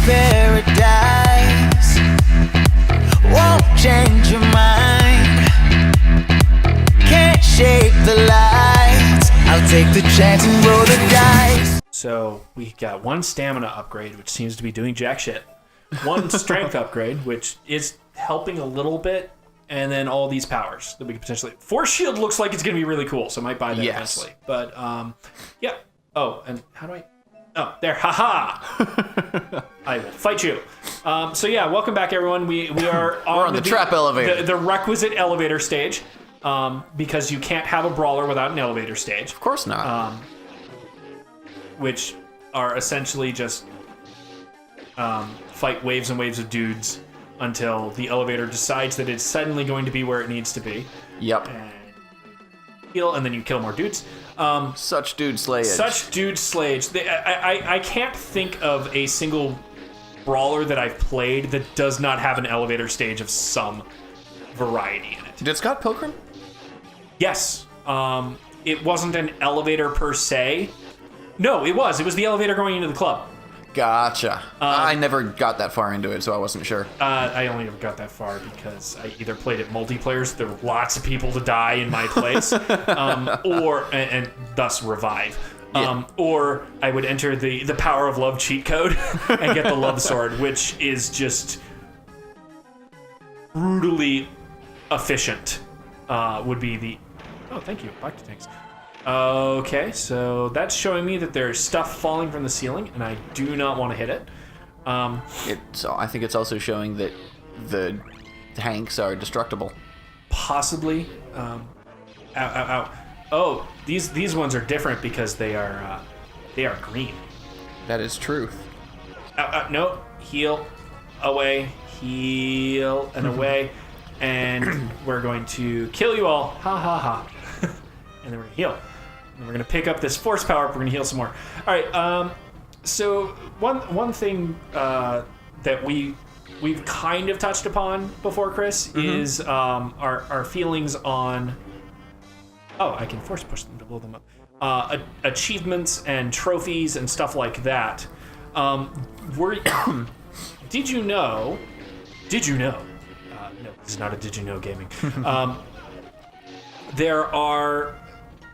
paradise won't change your mind. Can't shape the lights. I'll take the chance and roll the dice. So we got one stamina upgrade, which seems to be doing jack shit. One strength upgrade, which is helping a little bit. And then all these powers that we could potentially... Force Shield looks like it's going to be really cool, so I might buy that eventually. But, yeah. Oh, and how do I... Oh, there. Haha! I will fight you. So, yeah, welcome back, everyone. We are on the trap elevator. The requisite elevator stage, because you can't have a brawler without an elevator stage. Of course not. Which are essentially just fight waves and waves of dudes until the elevator decides that it's suddenly going to be where it needs to be. Yep. And heal, and then you kill more dudes. Such dude slayage. Such dude slayage. I can't think of a single brawler that I've played that does not have an elevator stage of some variety in it. Did Scott Pilgrim? Yes. It wasn't an elevator per se. No, it was. It was the elevator going into the club. Gotcha. I never got that far into it, so I wasn't sure. I only ever got that far because I either played it multiplayer, so there were lots of people to die in my place, and thus revive. Or I would enter the Power of Love cheat code and get the Love Sword, which is just brutally efficient. Would be the... Oh, thank you. Back to tanks. Okay, so that's showing me that there's stuff falling from the ceiling, and I do not want to hit it. I think it's also showing that the tanks are destructible. Possibly. Ow, ow, ow. Oh, these ones are different because they are green. That is truth. No, heal, away, heal, and away, and we're going to kill you all. Ha ha ha. And then we're gonna heal. And we're gonna pick up this force power. We're gonna heal some more. All right. So one thing that we've kind of touched upon before, Chris, is our feelings on. Oh, I can force push them to blow them up. Achievements and trophies and stuff like that. Did you know? No, this is not a Did You Know gaming.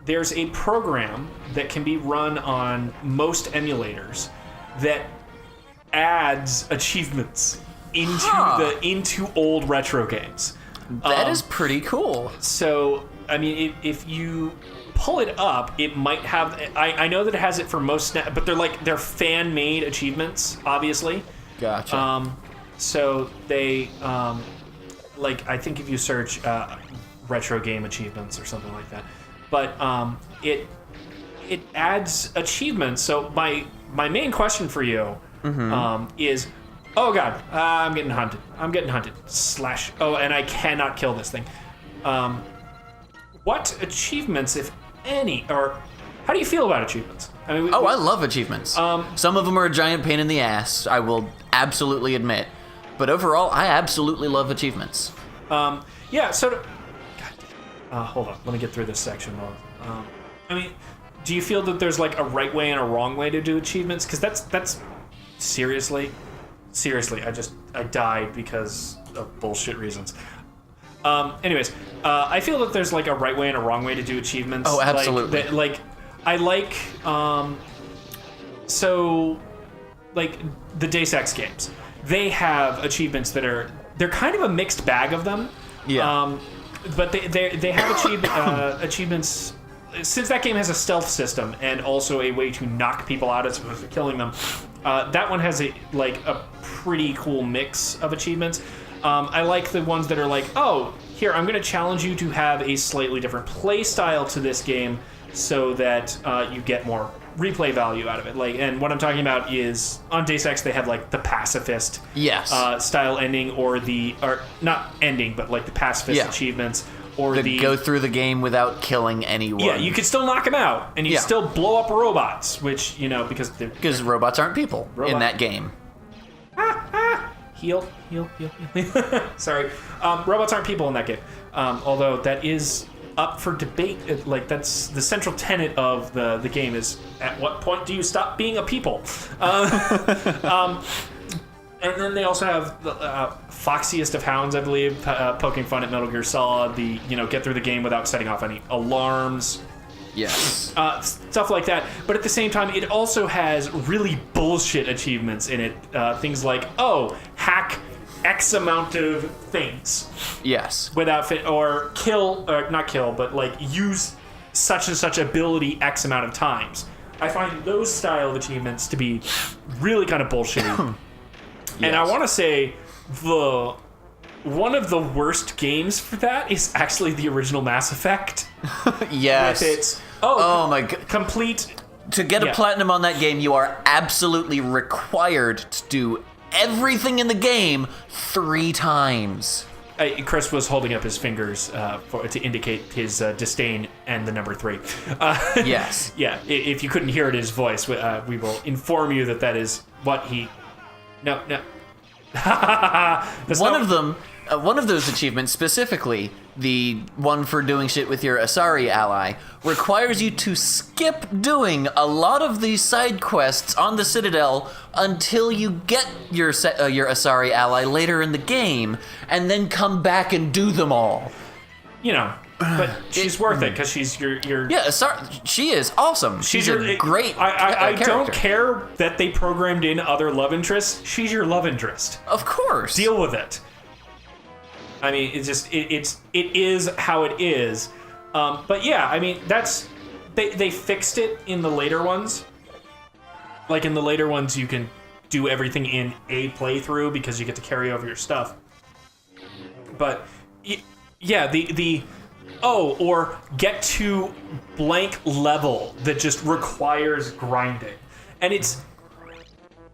There's a program that can be run on most emulators that adds achievements into old retro games. That is pretty cool. So, I mean, if you pull it up, it might have... I know that it has it for most... But they're fan-made achievements, obviously. Gotcha. So they... I think if you search retro game achievements or something like that. But it adds achievements. So my main question for you is... Oh, God. I'm getting hunted. Oh, and I cannot kill this thing. What achievements, if any, or how do you feel about achievements? I mean, I love achievements. Some of them are a giant pain in the ass, I will absolutely admit. But overall, I absolutely love achievements. Yeah, so... God damn. Hold on. Let me get through this section. I mean, do you feel that there's like a right way and a wrong way to do achievements? Because that's... Seriously, I died because of bullshit reasons. Anyways, I feel that there's like a right way and a wrong way to do achievements. Oh, absolutely. I like, so, like, the Deus Ex games. They have achievements they're kind of a mixed bag of them. Yeah. But they have achievements. Since that game has a stealth system and also a way to knock people out as opposed to killing them, that one has a pretty cool mix of achievements. I like the ones that are like, oh, here, I'm going to challenge you to have a slightly different play style to this game so that you get more replay value out of it. And what I'm talking about is on Deus Ex they have like the pacifist style ending or not ending, but like the pacifist achievements. Or go through the game without killing anyone. Yeah, you could still knock them out, and you still blow up robots, which, because robots aren't people in that game. Heal. Sorry. Robots aren't people in that game. Although that is up for debate. That's the central tenet of the game is, at what point do you stop being a people? And then they also have the Foxiest of Hounds, I believe, poking fun at Metal Gear Solid. The get through the game without setting off any alarms. Yes. Stuff like that. But at the same time, it also has really bullshit achievements in it. Things like, hack X amount of things. Yes. Without or kill, not kill, but like use such and such ability X amount of times. I find those style of achievements to be really kind of bullshitty. Yes. And I want to say one of the worst games for that is actually the original Mass Effect. Yes. With its my god, complete. To get a platinum on that game, you are absolutely required to do everything in the game 3 times. Chris was holding up his fingers to indicate his disdain and the number 3. Yes. Yeah. If you couldn't hear it in his voice, we will inform you that is what he. No. One of those achievements specifically, the one for doing shit with your Asari ally, requires you to skip doing a lot of these side quests on the Citadel until you get your Asari ally later in the game, and then come back and do them all. But she's worth it because she's your. Yeah, Asari, she is awesome. She's a great. I character. don't care that they programmed in other love interests. She's your love interest. Of course. Deal with it. I mean, it is how it is. But yeah, I mean, they fixed it in the later ones. Like in the later ones, you can do everything in a playthrough because you get to carry over your stuff. But yeah, or get to blank level that just requires grinding. And it's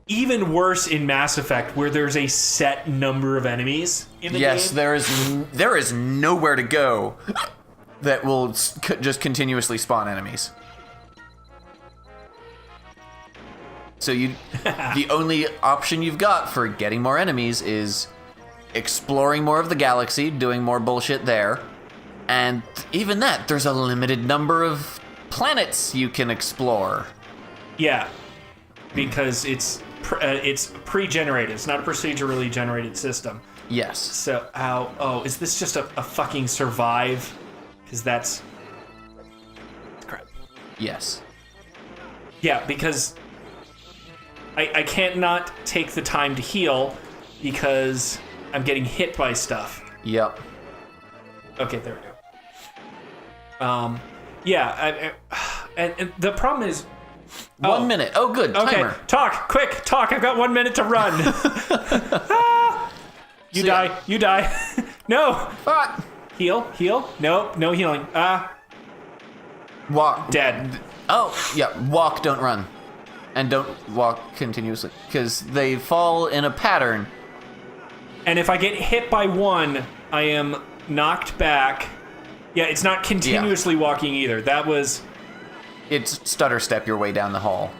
even worse in Mass Effect, where there's a set number of enemies in the game. Yes, there is nowhere to go that will just continuously spawn enemies. So the only option you've got for getting more enemies is exploring more of the galaxy, doing more bullshit there. And even that, there's a limited number of planets you can explore. Yeah, because it's pre-generated. It's not a procedurally generated system. Yes. So, is this just a fucking survive? Because that's crap. Yes. Yeah, because I can't not take the time to heal because I'm getting hit by stuff. Yep. Okay, there we go. Yeah, and the problem is... 1 minute. Oh, good. Okay, Timer. quick, talk. I've got 1 minute to run. You die. No. Heal. No healing. Walk. Dead. Oh, yeah. Walk, don't run. And don't walk continuously, because they fall in a pattern. And if I get hit by one, I am knocked back. Yeah, it's not continuously walking either. That was... It's stutter step your way down the hall.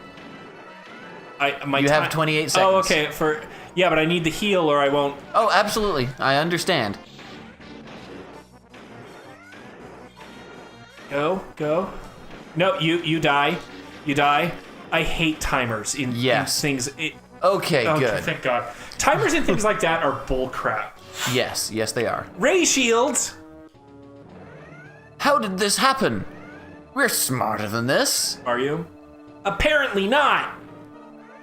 You have 28 seconds. Oh, okay. Yeah, but I need the heal or I won't... Oh, absolutely. I understand. Go. No, you die. I hate timers in things. Okay, good. Thank God. Timers and things like that are bullcrap. Yes, they are. Ray shields! How did this happen? We're smarter than this. Are you? Apparently not.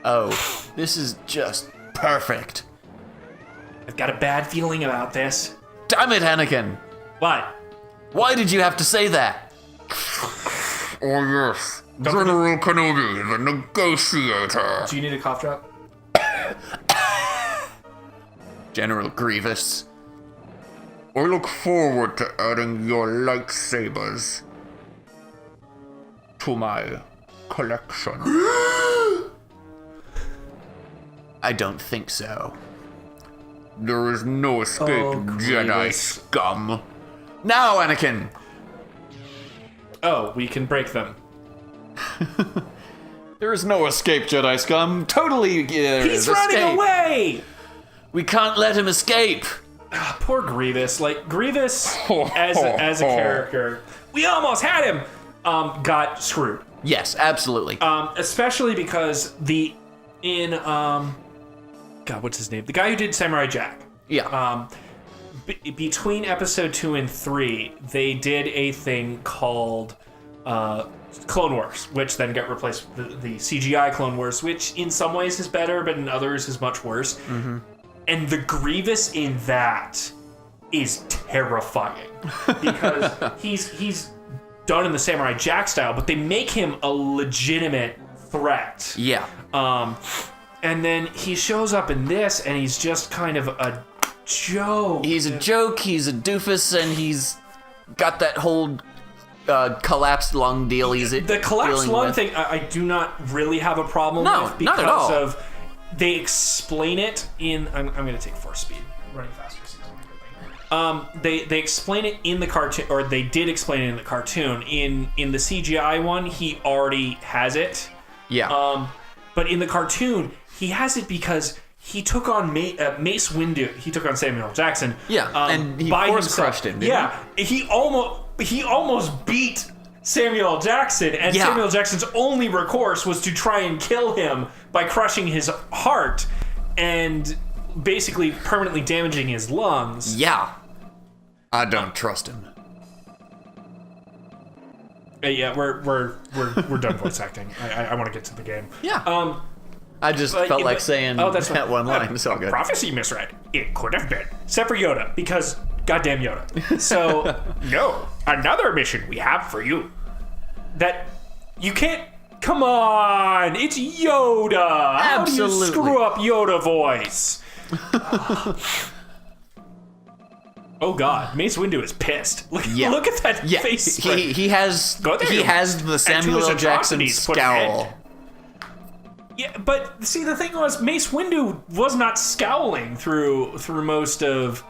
Oh, this is just perfect. I've got a bad feeling about this. Damn it, Anakin. What? Why did you have to say that? Oh yes, General Kenobi, the negotiator. Do you need a cough drop? General Grievous. I look forward to adding your lightsabers to my collection. I don't think so. There is no escape, Jedi Grievous. scum. Now, Anakin! Oh, we can break them. There is no escape, Jedi scum. Totally, He's running away! We can't let him escape. Poor Grievous. Like, Grievous, as a character, we almost had him, got screwed. Yes, absolutely. Especially because because God, what's his name? The guy who did Samurai Jack. Yeah. Between episode 2 and 3, they did a thing called Clone Wars, which then got replaced with the CGI Clone Wars, which in some ways is better, but in others is much worse. Mm-hmm. And the Grievous in that is terrifying because he's done in the Samurai Jack style, but they make him a legitimate threat. Yeah. And then he shows up in this, and he's just kind of a joke. He's a joke, he's a doofus, and he's got that whole collapsed lung deal. The collapsed lung thing, I do not really have a problem with because not at all. of they explain it in. I'm going to take force speed. Running faster seems like a good thing. They explain it in the cartoon, or they did explain it in the cartoon. In the CGI one, he already has it. Yeah. But in the cartoon, he has it because he took on Mace Windu. He took on Samuel L. Jackson. Yeah, and he by force himself. crushed him. Didn't He almost beat Samuel L. Jackson, and Samuel L. Jackson's only recourse was to try and kill him by crushing his heart and basically permanently damaging his lungs. Yeah. I don't trust him. Yeah, we're done voice acting. I want to get to the game. Yeah. I just felt like saying that one line. It's all good. Prophecy misread. It could have been. Except for Yoda, because goddamn Yoda. So, no. Another mission we have for you. That you can't... Come on! It's Yoda! Absolutely. How do you screw up Yoda voice? Oh god, Mace Windu is pissed. Look at that face spread. He has the Samuel L. Jackson scowl. Yeah, but see, the thing was, Mace Windu was not scowling through most of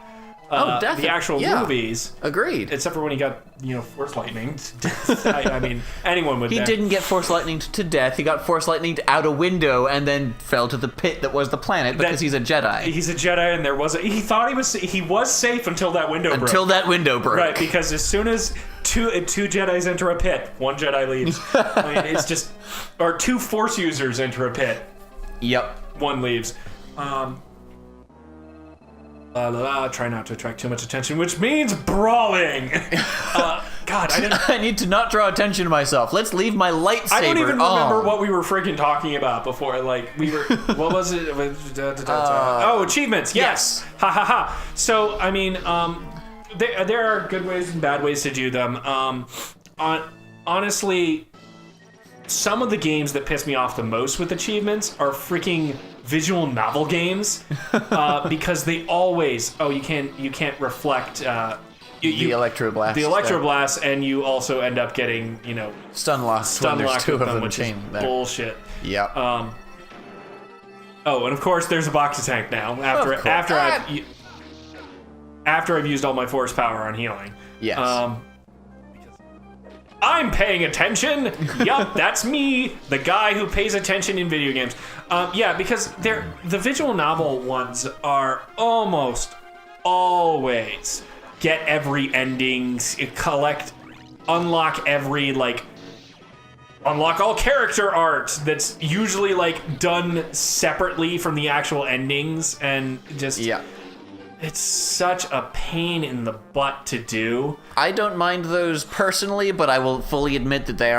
the actual movies. Agreed. Except for when he got, Force Lightning to death. I mean, anyone would. He didn't get Force Lightning to death. He got Force Lightning out a window and then fell to the pit that was the planet because he's a Jedi. He's a Jedi, and he thought he was safe until that window broke. Until that window broke. Right, because as soon as two Jedis enter a pit, one Jedi leaves. I mean, it's just, or two Force users enter a pit. Yep. One leaves. Try not to attract too much attention, which means brawling. God, I need to not draw attention to myself. Let's leave my lightsaber. I don't even remember what we were freaking talking about before. Like, we were, what was it? Achievements. Yes. Ha ha ha. So, I mean, there are good ways and bad ways to do them. Honestly, some of the games that piss me off the most with achievements are freaking visual novel games, because they always you can't reflect the electroblast. The electroblast, and you also end up getting stun locked with them, which is there. bullshit. Yep. And of course there's a box tank now after I've used all my force power on healing. Yes. I'm paying attention. Yup, that's me, the guy who pays attention in video games. Because the visual novel ones are almost always get every ending, unlock every, unlock all character art that's usually, done separately from the actual endings, and just... Yeah. It's such a pain in the butt to do. I don't mind those personally, but I will fully admit that they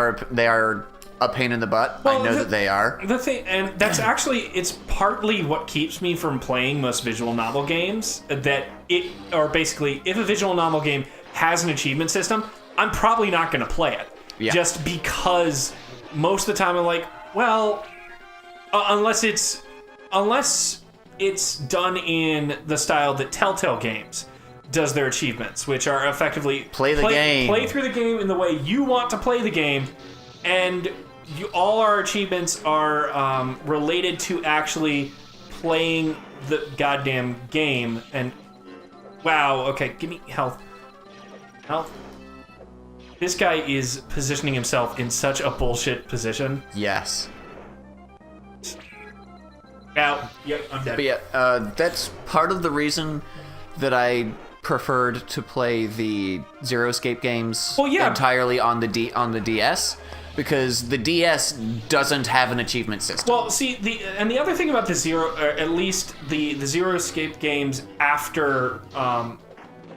are a pain in the butt. Well, I know that they are. The thing, and that's actually, it's partly what keeps me from playing most visual novel games. If a visual novel game has an achievement system, I'm probably not going to play it. Yeah. Just because most of the time I'm like, well, unless it's done in the style that Telltale Games does their achievements, which are effectively play through the game in the way you want to play the game, and all our achievements are related to actually playing the goddamn game. And wow, okay, give me health. This guy is positioning himself in such a bullshit position. Yes. Out. Yep, I'm dead. But yeah, that's part of the reason that I preferred to play the Zero Escape games entirely on the DS, because the DS doesn't have an achievement system. Well, see, the other thing about the Zero, or at least the Zero Escape games after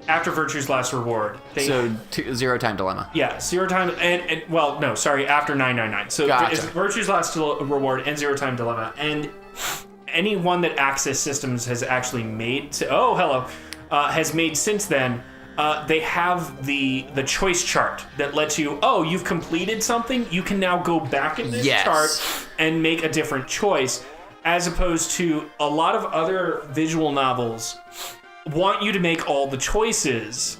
Virtue's Last Reward. Zero Time Dilemma. Yeah, Zero Time, and well, no, sorry, after 999. So Gotcha. it's Virtue's Last Reward and Zero Time Dilemma, and anyone that Access Systems has actually made, has made since then, they have the choice chart that lets you, you've completed something, you can now go back in this chart and make a different choice, as opposed to a lot of other visual novels want you to make all the choices,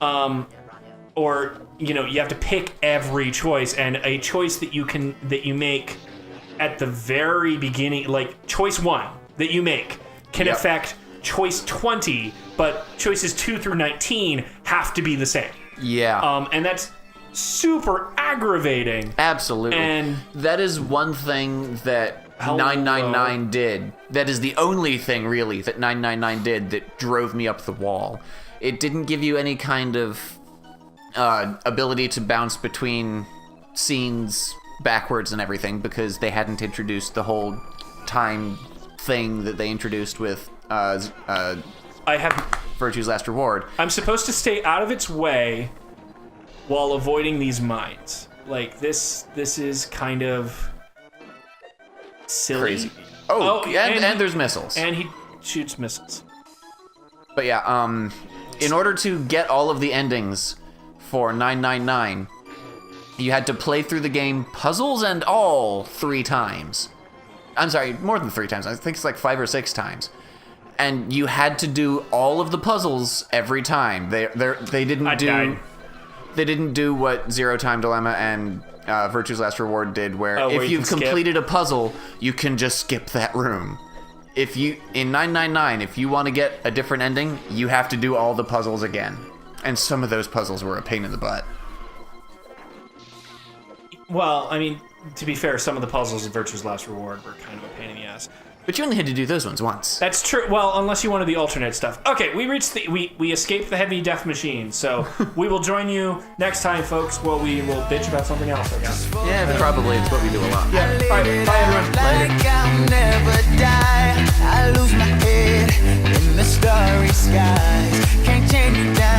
or you have to pick every choice, and a choice that you make at the very beginning, like choice 1 that you make can affect choice 20, but choices 2 through 19 have to be the same. Yeah. And that's super aggravating. Absolutely. And that is one thing that 999 did. That is the only thing, really, that 999 did that drove me up the wall. It didn't give you any kind of ability to bounce between scenes backwards and everything, because they hadn't introduced the whole time thing that they introduced with Virtue's Last Reward. I'm supposed to stay out of its way while avoiding these mines. Like, this is kind of silly. Crazy. And there's missiles. And he shoots missiles. But yeah, in order to get all of the endings for 999, you had to play through the game, puzzles and all, 3 times. I'm sorry, more than 3 times. I think it's like 5 or 6 times. And you had to do all of the puzzles every time. They didn't do what Zero Time Dilemma and Virtue's Last Reward did, where if you've completed a puzzle, you can just skip that room. In 999, if you want to get a different ending, you have to do all the puzzles again. And some of those puzzles were a pain in the butt. Well, I mean, to be fair, some of the puzzles in Virtue's Last Reward were kind of a pain in the ass. But you only had to do those ones once. That's true. Well, unless you wanted the alternate stuff. Okay, we escaped the heavy death machine, so we will join you next time, folks, where we will bitch about something else, I guess. Yeah, probably. It's what we do a lot. Yeah. All right, bye, everyone. Like I'll never die. I lose my head in the starry skies. Can't chain you down.